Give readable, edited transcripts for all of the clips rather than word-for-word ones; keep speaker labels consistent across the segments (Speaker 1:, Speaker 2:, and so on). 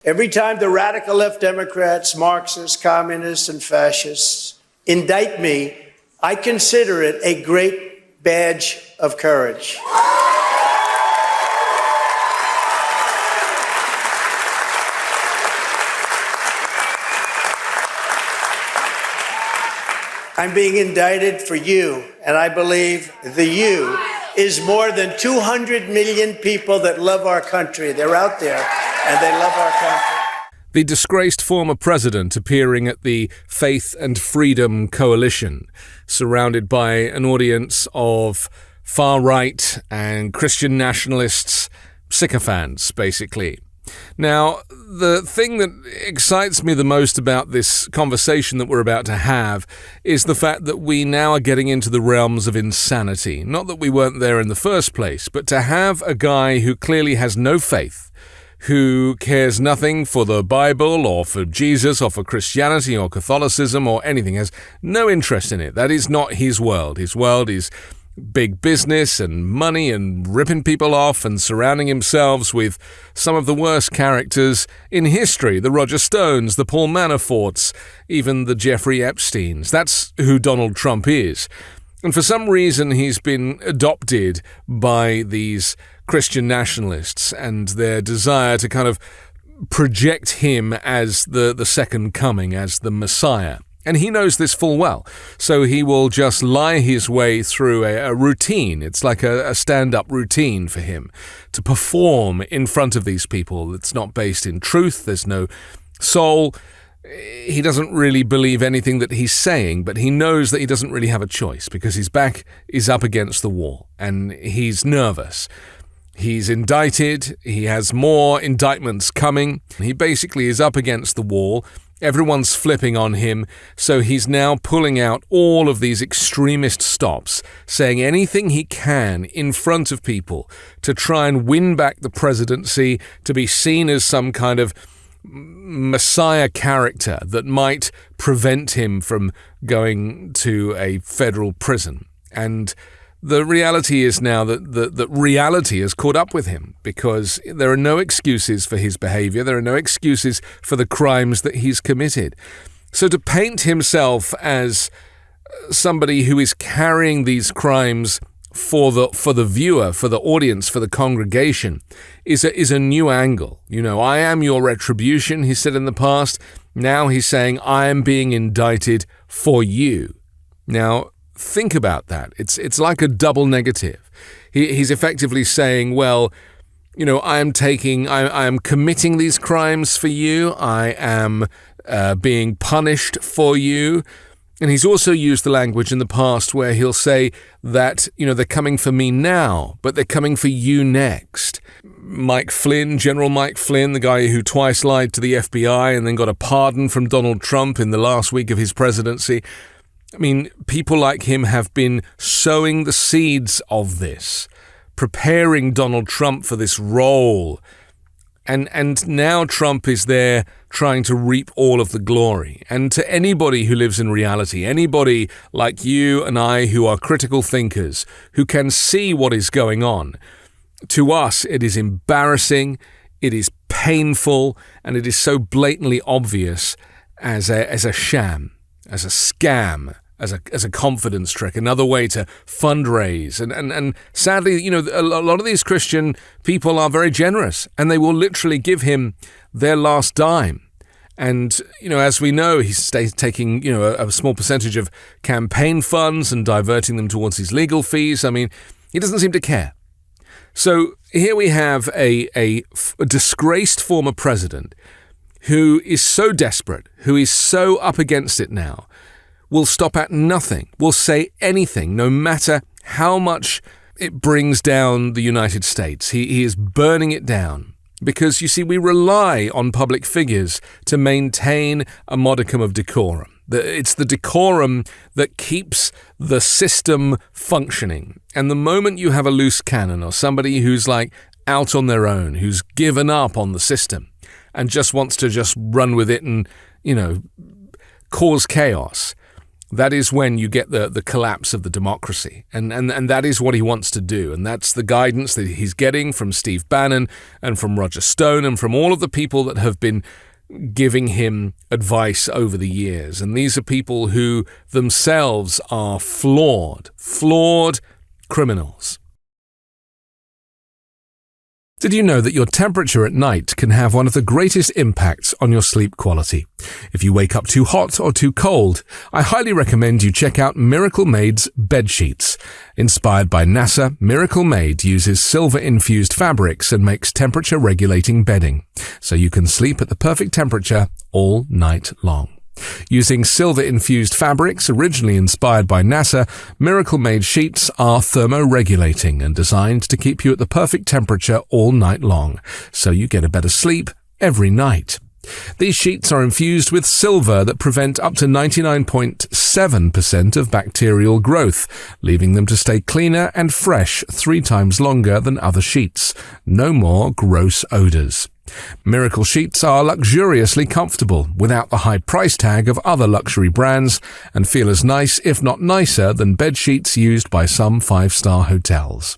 Speaker 1: Every time the radical left Democrats, Marxists, communists, and fascists indict me, I consider it a great badge of courage. I'm being indicted for you, and I believe the you is more than 200 million people that love our country. They're out there, and they love our country.
Speaker 2: The disgraced former president appearing at the Faith and Freedom Coalition, surrounded by an audience of far-right and Christian nationalists, sycophants, basically. Now, the thing that excites me the most about this conversation that we're about to have is the fact that we now are getting into the realms of insanity. Not that we weren't there in the first place, but to have a guy who clearly has no faith, who cares nothing for the Bible or for Jesus or for Christianity or Catholicism or anything, has no interest in it. That is not his world. His world is big business and money and ripping people off and surrounding himself with some of the worst characters in history, the Roger Stones, the Paul Manaforts, even the Jeffrey Epsteins. That's who Donald Trump is. And for some reason, he's been adopted by these Christian nationalists and their desire to kind of project him as the second coming, as the Messiah. And he knows this full well, so he will just lie his way through a routine. It's like a stand-up routine for him to perform in front of these people. It's not based in truth. There's no soul. He doesn't really believe anything that he's saying, but he knows that he doesn't really have a choice because his back is up against the wall and he's nervous. He's indicted. He has more indictments coming. He basically is up against the wall. Everyone's flipping on him, so he's now pulling out all of these extremist stops, saying anything he can in front of people to try and win back the presidency, to be seen as some kind of messiah character that might prevent him from going to a federal prison. And the reality is now that reality has caught up with him because there are no excuses for his behavior. There are no excuses for the crimes that he's committed. So to paint himself as somebody who is carrying these crimes for the viewer, for the audience, for the congregation is a new angle. You know, I am your retribution, he said in the past. Now he's saying, I am being indicted for you. Now, think about that. It's like a double negative. He's effectively saying, well, you know, I am committing these crimes for you. I am being punished for you. And he's also used the language in the past where he'll say that, you know, they're coming for me now, but they're coming for you next. Mike Flynn, General Mike Flynn, the guy who twice lied to the FBI and then got a pardon from Donald Trump in the last week of his presidency. I mean, people like him have been sowing the seeds of this, preparing Donald Trump for this role. And now Trump is there trying to reap all of the glory. And to anybody who lives in reality, anybody like you and I who are critical thinkers, who can see what is going on, to us it is embarrassing, it is painful, and it is so blatantly obvious as a sham, as a scam, as a confidence trick, another way to fundraise. And sadly, you know, a lot of these Christian people are very generous and they will literally give him their last dime. And, you know, as we know, he's taking, you know, a small percentage of campaign funds and diverting them towards his legal fees. I mean, he doesn't seem to care. So here we have a disgraced former president who is so desperate, who is so up against it now, will stop at nothing, will say anything, no matter how much it brings down the United States. He is burning it down. Because, you see, we rely on public figures to maintain a modicum of decorum. It's the decorum that keeps the system functioning. And the moment you have a loose cannon or somebody who's like out on their own, who's given up on the system and just wants to just run with it and, you know, cause chaos, that is when you get the collapse of the democracy. And that is what he wants to do. And that's the guidance that he's getting from Steve Bannon and from Roger Stone and from all of the people that have been giving him advice over the years. And these are people who themselves are flawed criminals. Did you know that your temperature at night can have one of the greatest impacts on your sleep quality? If you wake up too hot or too cold, I highly recommend you check out Miracle Maid's bed sheets. Inspired by NASA, Miracle Maid uses silver-infused fabrics and makes temperature-regulating bedding, so you can sleep at the perfect temperature all night long. Using silver-infused fabrics originally inspired by NASA, Miracle Maid sheets are thermoregulating and designed to keep you at the perfect temperature all night long, so you get a better sleep every night. These sheets are infused with silver that prevent up to 99.7% of bacterial growth, leaving them to stay cleaner and fresh 3 times longer than other sheets. No more gross odors. Miracle sheets are luxuriously comfortable without the high price tag of other luxury brands and feel as nice, if not nicer, than bed sheets used by some 5-star hotels.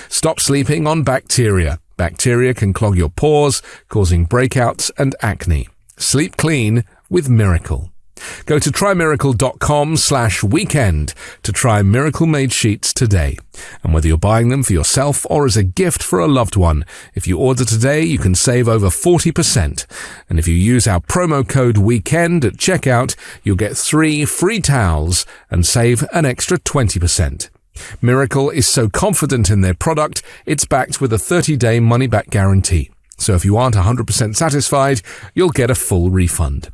Speaker 2: Stop sleeping on bacteria. Bacteria can clog your pores, causing breakouts and acne. Sleep clean with Miracle. Go to trymiracle.com/weekend to try Miracle Maid sheets today. And whether you're buying them for yourself or as a gift for a loved one, if you order today, you can save over 40%. And if you use our promo code WEEKEND at checkout, you'll get 3 free towels and save an extra 20%. Miracle is so confident in their product, it's backed with a 30-day money-back guarantee. So if you aren't 100% satisfied, you'll get a full refund.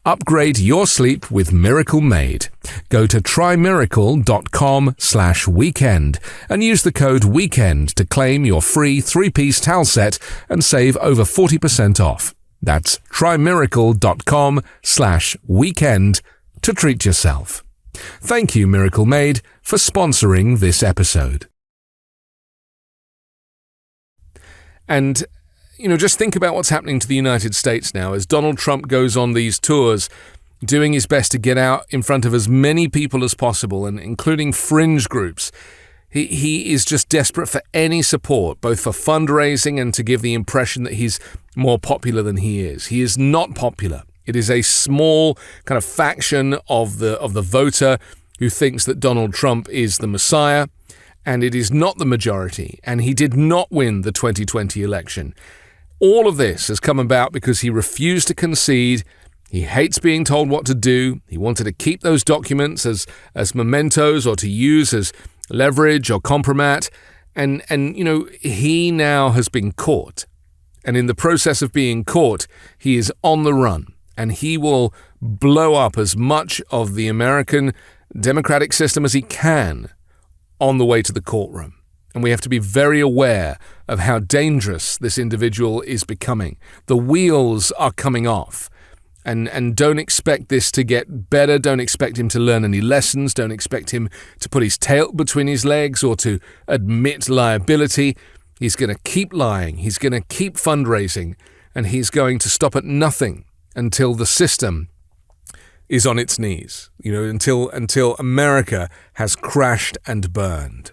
Speaker 2: Upgrade your sleep with Miracle Maid. Go to trymiracle.com/weekend and use the code WEEKEND to claim your free 3-piece towel set and save over 40% off. That's trymiracle.com/weekend to treat yourself. Thank you, Miracle Maid, for sponsoring this episode. And just think about what's happening to the United States now as Donald Trump goes on these tours, doing his best to get out in front of as many people as possible, and including fringe groups. He is just desperate for any support, both for fundraising and to give the impression that he's more popular than he is. He is not popular. It is a small kind of faction of the voter who thinks that Donald Trump is the Messiah, and it is not the majority, and he did not win the 2020 election. All of this has come about because he refused to concede. He hates being told what to do. He wanted to keep those documents as mementos or to use as leverage or compromat. And he now has been caught. And in the process of being caught, he is on the run. And he will blow up as much of the American democratic system as he can on the way to the courtroom. And we have to be very aware of how dangerous this individual is becoming. The wheels are coming off. And don't expect this to get better. Don't expect him to learn any lessons. Don't expect him to put his tail between his legs or to admit liability. He's going to keep lying. He's going to keep fundraising. And he's going to stop at nothing until the system is on its knees. Until America has crashed and burned.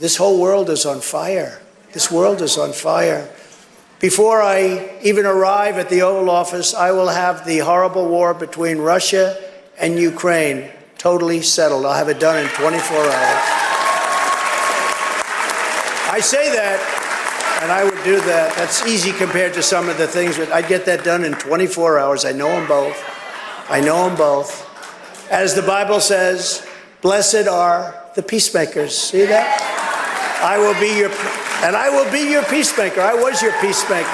Speaker 1: This whole world is on fire. This world is on fire. Before I even arrive at the Oval Office, I will have the horrible war between Russia and Ukraine totally settled. I'll have it done in 24 hours. I say that, and I would do that. That's easy compared to some of the things, but I'd get that done in 24 hours. I know them both. As the Bible says, blessed are the peacemakers. See that? I will be your peacemaker. I was your peacemaker.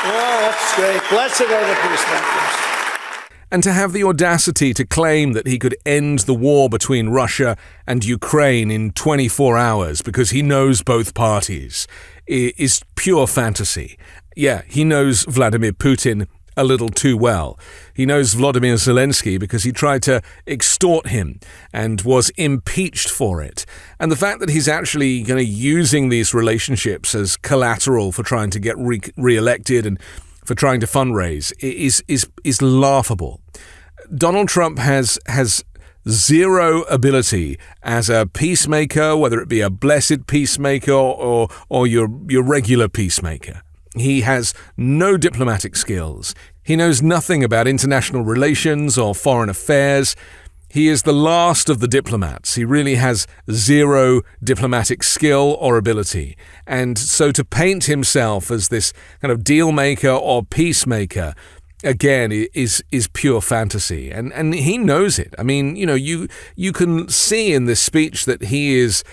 Speaker 1: Well, that's great. Blessed are the peacemakers.
Speaker 2: And to have the audacity to claim that he could end the war between Russia and Ukraine in 24 hours because he knows both parties is pure fantasy. Yeah, he knows Vladimir Putin a little too well. He knows Volodymyr Zelensky because he tried to extort him and was impeached for it. And the fact that he's actually using these relationships as collateral for trying to get re-elected and for trying to fundraise is laughable. Donald Trump has zero ability as a peacemaker, whether it be a blessed peacemaker or your regular peacemaker. He has no diplomatic skills. He knows nothing about international relations or foreign affairs. He is the last of the diplomats. He really has zero diplomatic skill or ability. And so to paint himself as this kind of deal maker or peacemaker, again, is pure fantasy. And he knows it. I mean, you can see in this speech that he is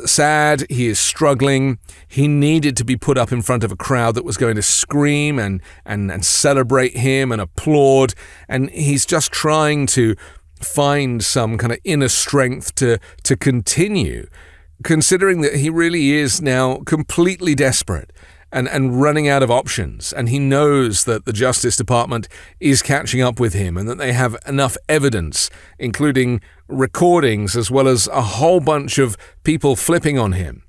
Speaker 2: sad, he is struggling. He needed to be put up in front of a crowd that was going to scream and celebrate him and applaud. And he's just trying to find some kind of inner strength to continue, considering that he really is now completely desperate and running out of options. And he knows that the Justice Department is catching up with him and that they have enough evidence, including recordings as well as a whole bunch of people flipping on him,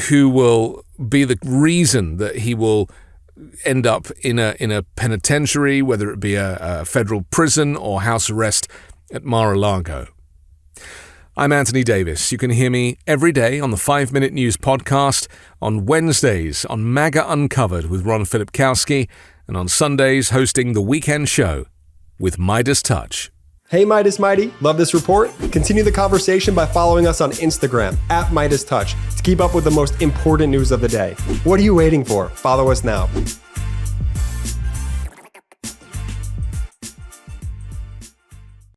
Speaker 2: who will be the reason that he will end up in a penitentiary, whether it be a federal prison or house arrest at Mar-a-Lago. I'm Anthony Davis. You can hear me every day on the 5-Minute News podcast, on Wednesdays on MAGA Uncovered with Ron Filipkowski, and on Sundays hosting The Weekend Show with MeidasTouch.
Speaker 3: Hey Meidas Mighty, love this report? Continue the conversation by following us on Instagram @MeidasTouch to keep up with the most important news of the day. What are you waiting for? Follow us now.